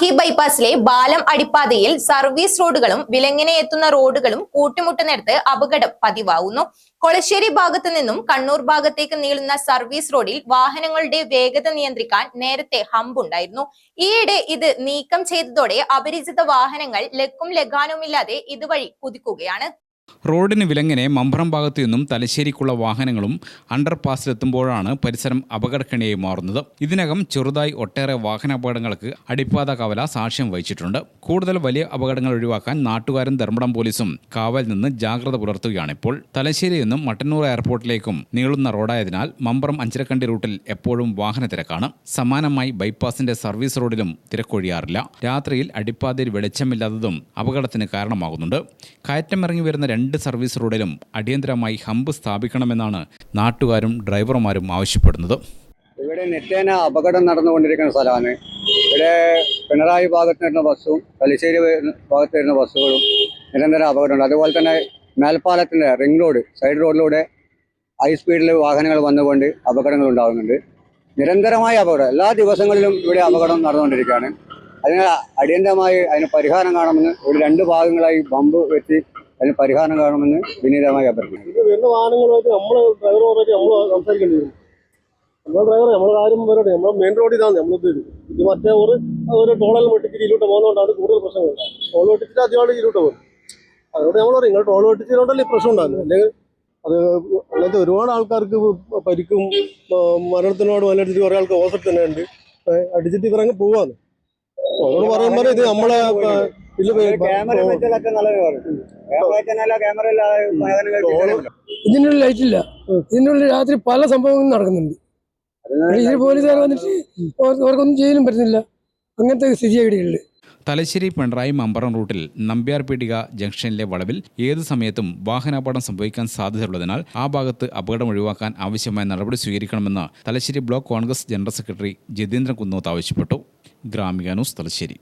Mahe ബൈപ്പാസിലെ Balam അടിപ്പാതയിൽ service റോഡുകളും വിലങ്ങനെ എത്തുന്ന റോഡുകളും കൂട്ടിമുട്ടുന്നിടത്ത് അപകടം പതിവാകുന്നു. കൊളശ്ശേരി ഭാഗത്തു നിന്നും കണ്ണൂർ ഭാഗത്തേക്ക് നീളുന്ന സർവീസ് റോഡിൽ വാഹനങ്ങളുടെ വേഗത നിയന്ത്രിക്കാൻ നേരത്തെ ഹമ്പ് ഉണ്ടായിരുന്നു. ഈയിടെ ഇത് നീക്കം ചെയ്തതോടെ അപരിചിത വാഹനങ്ങൾ ലക്കും ലഗാനുമില്ലാതെ ഇതുവഴി കുതിക്കുകയാണ്. റോഡിന് വിലങ്ങനെ മമ്പറം ഭാഗത്തു നിന്നും തലശ്ശേരിക്കുള്ള വാഹനങ്ങളും അണ്ടർപാസിലെത്തുമ്പോഴാണ് പരിസരം അപകടക്കണിയായി മാറുന്നത്. ഇതിനകം ചെറുതായി ഒട്ടേറെ വാഹനാപകടങ്ങൾക്ക് അടിപ്പാത കവല സാക്ഷ്യം വഹിച്ചിട്ടുണ്ട്. കൂടുതൽ വലിയ അപകടങ്ങൾ ഒഴിവാക്കാൻ നാട്ടുകാരും ധർമ്മടം പോലീസും കാവൽ നിന്ന് ജാഗ്രത പുലർത്തുകയാണിപ്പോൾ. തലശ്ശേരിയിൽ നിന്നും മട്ടന്നൂർ എയർപോർട്ടിലേക്കും നീളുന്ന റോഡായതിനാൽ മമ്പറം അഞ്ചരക്കണ്ടി റൂട്ടിൽ എപ്പോഴും വാഹന തിരക്കാണ്. സമാനമായി ബൈപ്പാസിന്റെ സർവീസ് റോഡിലും തിരക്കൊഴിയാറില്ല. രാത്രിയിൽ അടിപ്പാതയിൽ വെളിച്ചമില്ലാത്തതും അപകടത്തിന് കാരണമാകുന്നുണ്ട്. കയറ്റമിറങ്ങി വരുന്ന രണ്ട് സർവീസ് റോഡിലും അടിയന്തരമായി ഹമ്പ് സ്ഥാപിക്കണമെന്നാണ് നാട്ടുകാരും ഡ്രൈവർമാരും ആവശ്യപ്പെടുന്നത്. ഇവിടെ നിത്യേന അപകടം നടന്നുകൊണ്ടിരിക്കുന്ന സ്ഥലമാണ്. ഇവിടെ പിണറായി ഭാഗത്ത് വരുന്ന ബസ്സും തലശ്ശേരി ഭാഗത്ത് വരുന്ന ബസ്സുകളും നിരന്തരം അപകടമുണ്ട്. അതുപോലെ തന്നെ മേൽപ്പാലത്തിൻ്റെ റിംഗ് റോഡ് സൈഡ് റോഡിലൂടെ ഹൈ സ്പീഡിൽ വാഹനങ്ങൾ വന്നുകൊണ്ട് അപകടങ്ങൾ ഉണ്ടാകുന്നുണ്ട്. നിരന്തരമായ അപകടം എല്ലാ ദിവസങ്ങളിലും ഇവിടെ അപകടം നടന്നുകൊണ്ടിരിക്കുകയാണ്. അതിന് അടിയന്തരമായി അതിന് പരിഹാരം കാണുമെന്ന് ഒരു രണ്ട് ഭാഗങ്ങളായി ബമ്പ് വെച്ച് അതിന് പരിഹാരം കാണുമെന്ന് വിനീതമായി അഭ്യർത്ഥിക്കുന്നു. ഇത് വരുന്ന വാഹനങ്ങളുമായിട്ട് നമ്മൾ ഡ്രൈവറുമായിട്ട് നമ്മൾ സംസാരിക്കേണ്ടി വരും. നമ്മൾ ഡ്രൈവർ നമ്മൾ കാര്യം വരട്ടെ, നമ്മൾ മെയിൻ റോഡിൽ ഇതാണ് നമ്മളിത് ഇത് മറ്റേ ഒരു ടോളെല്ലാം വെട്ടിച്ച് ഇതിലോട്ട് പോകുന്നതുകൊണ്ടാണ് കൂടുതൽ പ്രശ്നങ്ങൾ. ടോൾ വെട്ടിച്ചിട്ട് ആദ്യമായിട്ട് ഇതിലോട്ട് പോകും. അതുകൊണ്ട് നമ്മൾ പറയും നിങ്ങൾ ടോൾ വെട്ടിച്ചതുകൊണ്ടല്ലേ ഈ പ്രശ്നം ഉണ്ടാകുന്നത്. അല്ലെങ്കിൽ അത് അങ്ങനത്തെ ഒരുപാട് ആൾക്കാർക്ക് പരിക്കും മരണത്തിനോട് വന്നിട്ട് കുറേ ആൾക്ക് ഹോസ്പിറ്റൽ തന്നെ ഉണ്ട്. അടിച്ചിട്ട് ഇവരങ്ങ് പോവാന്ന് അവരോട് പറയുമ്പോൾ ഇത് നമ്മളെ ഇതിനുള്ള ലൈറ്റ് ഇല്ല. ഇതിനുള്ള രാത്രി പല സംഭവങ്ങളും നടക്കുന്നുണ്ട്. ഇതിൽ പോലീസുകാർ വന്നിട്ട് അവർക്കൊന്നും ചെയ്യാനും പറ്റുന്നില്ല. അങ്ങനത്തെ സ്ഥിതിയായിട്ടുണ്ട്. തലശ്ശേരി പിണറായി മമ്പറം റൂട്ടിൽ നമ്പ്യാർപീടിക ജംഗ്ഷനിലെ വളവിൽ ഏതു സമയത്തും വാഹനാപകടം സംഭവിക്കാൻ സാധ്യതയുള്ളതിനാൽ ആ ഭാഗത്ത് അപകടം ഒഴിവാക്കാൻ ആവശ്യമായ നടപടി സ്വീകരിക്കണമെന്ന് Thalassery block Congress general secretary Jithendran Kunnoth ആവശ്യപ്പെട്ടു. ഗ്രാമിക ന്യൂസ്, തലശ്ശേരി.